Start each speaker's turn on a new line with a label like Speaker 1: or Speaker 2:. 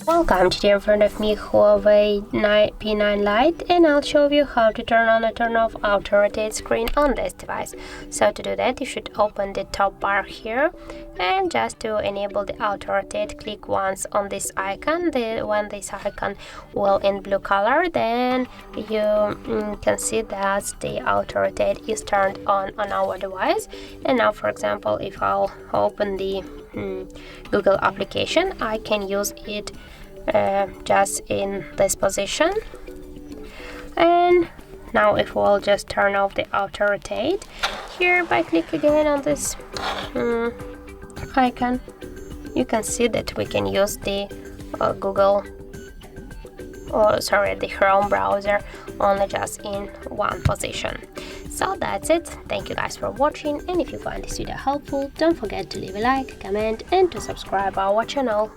Speaker 1: Welcome, today in front of me HUAWEI P9 Lite, and I'll show you how to turn on and turn off auto rotate screen on this device. So to do that, you should open the top bar here, and just to enable the auto rotate, click once on this icon. When this icon will in blue color, then you can see that the auto rotate is turned on our device. And now, for example, if I'll open the Google application, I can use it just in this position. And now if we'll just turn off the auto rotate here by click again on this icon, you can see that we can use the the Chrome browser only just in one position. So that's it. Thank you guys for watching, and if you find this video helpful, don't forget to leave a like, comment, and to subscribe our channel.